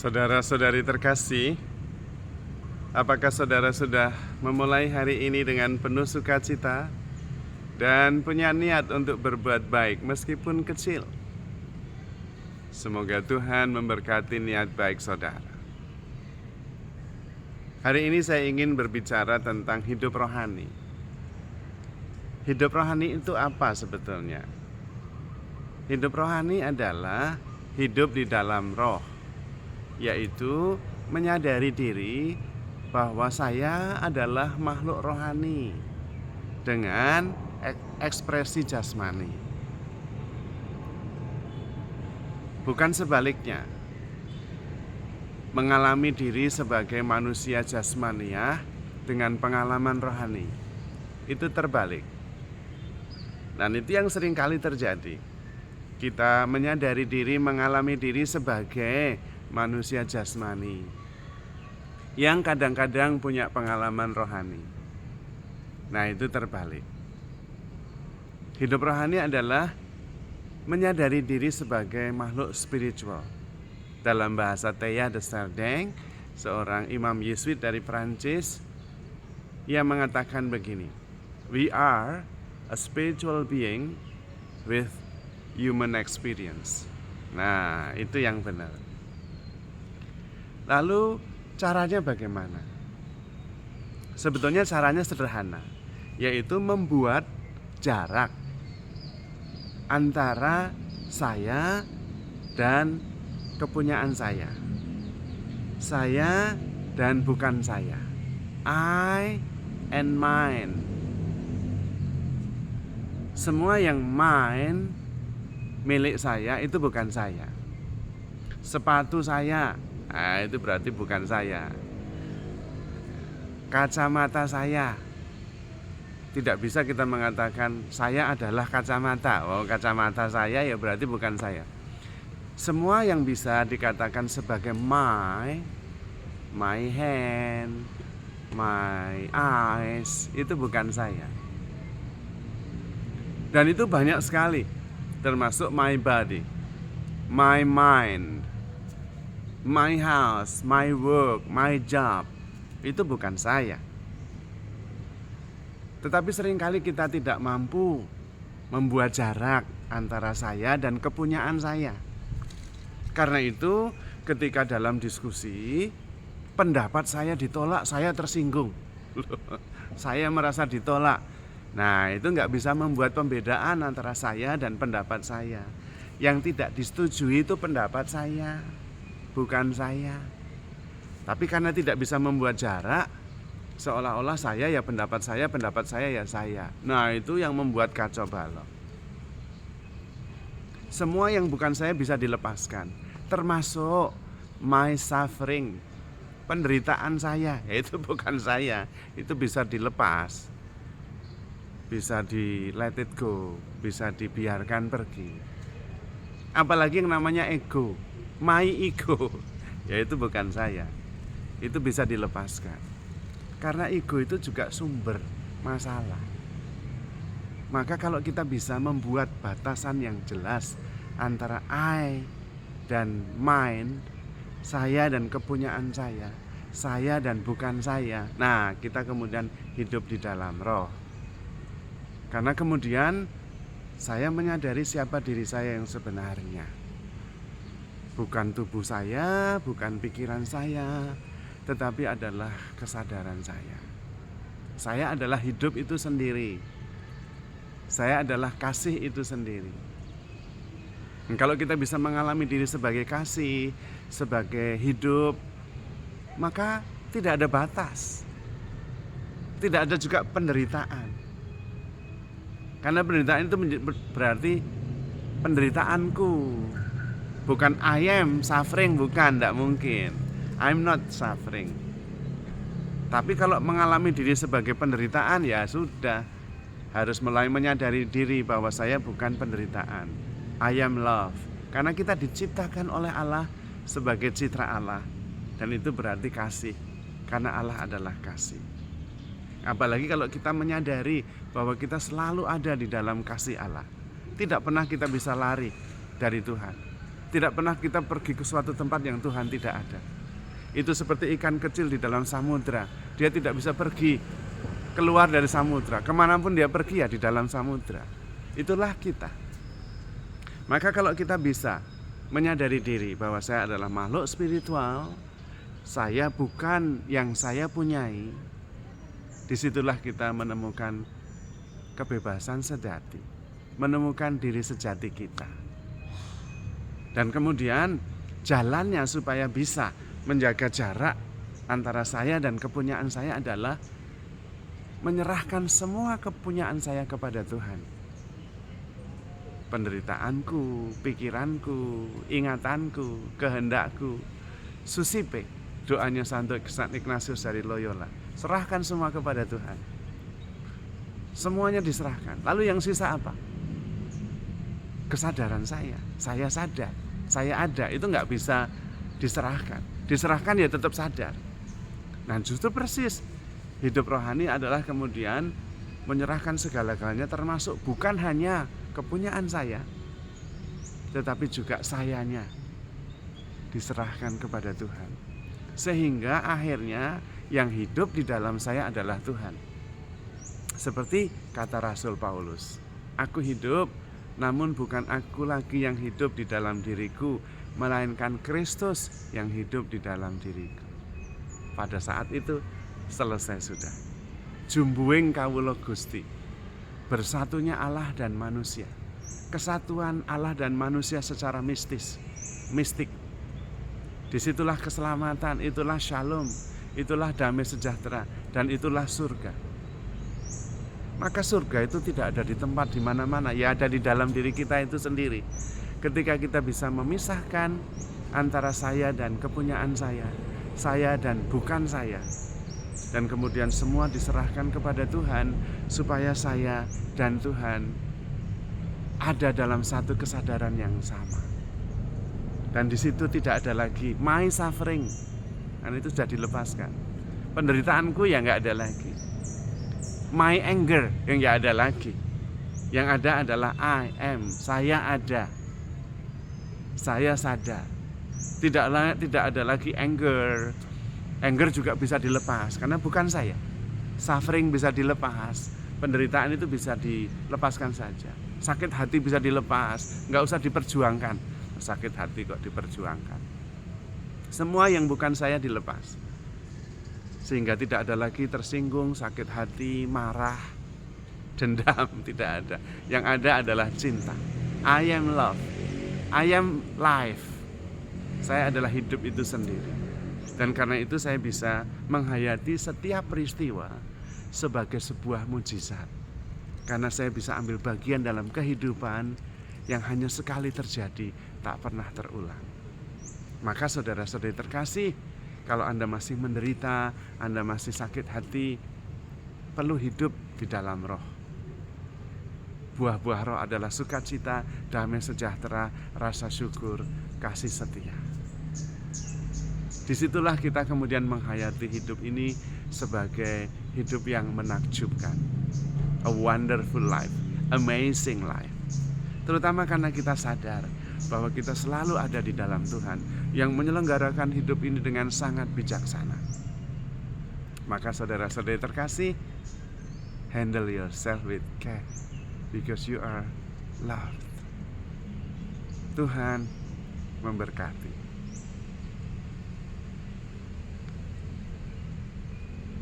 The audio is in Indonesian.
Saudara-saudari terkasih, apakah saudara sudah memulai hari ini dengan penuh sukacita dan punya niat untuk berbuat baik meskipun kecil? Semoga Tuhan memberkati niat baik saudara. Hari ini saya ingin berbicara tentang hidup rohani. Hidup rohani itu apa sebetulnya? Hidup rohani adalah hidup di dalam roh, yaitu menyadari diri bahwa saya adalah makhluk rohani dengan ekspresi jasmani. Bukan sebaliknya, mengalami diri sebagai manusia jasmaniah dengan pengalaman rohani. Itu terbalik. Dan itu yang seringkali terjadi. Kita menyadari diri, mengalami diri sebagai manusia jasmani yang kadang-kadang punya pengalaman rohani. Nah, itu terbalik. Hidup rohani adalah menyadari diri sebagai makhluk spiritual. Dalam bahasa Teilhard de Chardin, seorang imam Yesuit dari Prancis, ia mengatakan begini: "We are a spiritual being with human experience." Nah, itu yang benar. Lalu caranya bagaimana? Sebetulnya caranya sederhana, yaitu membuat jarak antara saya dan kepunyaan saya. Saya dan bukan saya. I and mine. Semua yang mine, milik saya, itu bukan saya. Sepatu saya, nah, itu berarti bukan saya. Kacamata saya, tidak bisa kita mengatakan saya adalah kacamata. Oh, kacamata saya ya berarti bukan saya. Semua yang bisa dikatakan sebagai my hand, my eyes, itu bukan saya. Dan itu banyak sekali, termasuk my body, my mind, my house, my work, my job. Itu bukan saya. Tetapi seringkali kita tidak mampu membuat jarak antara saya dan kepunyaan saya. Karena itu ketika dalam diskusi pendapat saya ditolak, saya tersinggung. Saya merasa ditolak. Nah, itu nggak bisa membuat pembedaan antara saya dan pendapat saya. Yang tidak disetujui itu pendapat saya, bukan saya. Tapi karena tidak bisa membuat jarak, seolah-olah saya ya pendapat saya ya saya. Nah, itu yang membuat kacau balau. Semua yang bukan saya bisa dilepaskan, termasuk my suffering, penderitaan saya, yaitu bukan saya, itu bisa dilepas, bisa di let it go, bisa dibiarkan pergi. Apalagi yang namanya ego, my ego, yaitu bukan saya, itu bisa dilepaskan. Karena ego itu juga sumber masalah. Maka kalau kita bisa membuat batasan yang jelas antara I dan mine, saya dan kepunyaan saya dan bukan saya. Nah, kita kemudian hidup di dalam roh. Karena kemudian saya menyadari siapa diri saya yang sebenarnya. Bukan tubuh saya, bukan pikiran saya, tetapi adalah kesadaran saya. Saya adalah hidup itu sendiri. Saya adalah kasih itu sendiri. Dan kalau kita bisa mengalami diri sebagai kasih, sebagai hidup, maka tidak ada batas. Tidak ada juga penderitaan. Karena penderitaan itu berarti penderitaanku. Bukan I am suffering, bukan, tidak mungkin. I'm not suffering. Tapi kalau mengalami diri sebagai penderitaan, ya sudah, harus mulai menyadari diri bahwa saya bukan penderitaan. I am love. Karena kita diciptakan oleh Allah sebagai citra Allah. Dan itu berarti kasih. Karena Allah adalah kasih. Apalagi kalau kita menyadari bahwa kita selalu ada di dalam kasih Allah. Tidak pernah kita bisa lari dari Tuhan. Tidak pernah kita pergi ke suatu tempat yang Tuhan tidak ada. Itu seperti ikan kecil di dalam samudra. Dia tidak bisa pergi keluar dari samudra. Kemanapun dia pergi ya di dalam samudra. Itulah kita. Maka kalau kita bisa menyadari diri bahwa saya adalah makhluk spiritual, saya bukan yang saya punyai, disitulah kita menemukan kebebasan sejati, menemukan diri sejati kita. Dan kemudian jalannya supaya bisa menjaga jarak antara saya dan kepunyaan saya adalah menyerahkan semua kepunyaan saya kepada Tuhan. Penderitaanku, pikiranku, ingatanku, kehendakku. Susipe, doanya Santo Ignatius dari Loyola. Serahkan semua kepada Tuhan. Semuanya diserahkan. Lalu yang sisa apa? Kesadaran saya sadar, saya ada, itu nggak bisa diserahkan. Diserahkan ya tetap sadar. Nah justru persis hidup rohani adalah kemudian menyerahkan segala-galanya, termasuk bukan hanya kepunyaan saya, tetapi juga sayanya diserahkan kepada Tuhan. Sehingga akhirnya yang hidup di dalam saya adalah Tuhan. Seperti kata Rasul Paulus, aku hidup, namun bukan aku lagi yang hidup di dalam diriku, melainkan Kristus yang hidup di dalam diriku. Pada saat itu selesai sudah. Jumbuing kawula Gusti, bersatunya Allah dan manusia. Kesatuan Allah dan manusia secara mistik. Disitulah keselamatan, itulah shalom, itulah damai sejahtera, dan itulah surga. Maka surga itu tidak ada di tempat di mana-mana, ya ada di dalam diri kita itu sendiri. Ketika kita bisa memisahkan antara saya dan kepunyaan saya dan bukan saya, dan kemudian semua diserahkan kepada Tuhan, supaya saya dan Tuhan ada dalam satu kesadaran yang sama. Dan di situ tidak ada lagi my suffering, dan itu sudah dilepaskan. Penderitaanku ya nggak ada lagi. My anger yang nggak ada lagi. Yang ada adalah I am, saya ada, saya sadar. Tidak ada lagi anger. Anger juga bisa dilepas karena bukan saya. Suffering bisa dilepas, penderitaan itu bisa dilepaskan saja. Sakit hati bisa dilepas, nggak usah diperjuangkan. Sakit hati kok diperjuangkan. Semua yang bukan saya dilepas, sehingga tidak ada lagi tersinggung, sakit hati, marah, dendam, tidak ada. Yang ada adalah cinta. I am love, I am life. Saya adalah hidup itu sendiri. Dan karena itu saya bisa menghayati setiap peristiwa sebagai sebuah mujizat. Karena saya bisa ambil bagian dalam kehidupan yang hanya sekali terjadi, tak pernah terulang. Maka saudara-saudari terkasih, kalau Anda masih menderita, Anda masih sakit hati, perlu hidup di dalam roh. Buah-buah roh adalah sukacita, damai sejahtera, rasa syukur, kasih setia. Disitulah kita kemudian menghayati hidup ini sebagai hidup yang menakjubkan. A wonderful life, amazing life. Terutama karena kita sadar bahwa kita selalu ada di dalam Tuhan yang menyelenggarakan hidup ini dengan sangat bijaksana. Maka saudara-saudari terkasih, handle yourself with care because you are loved. Tuhan memberkati.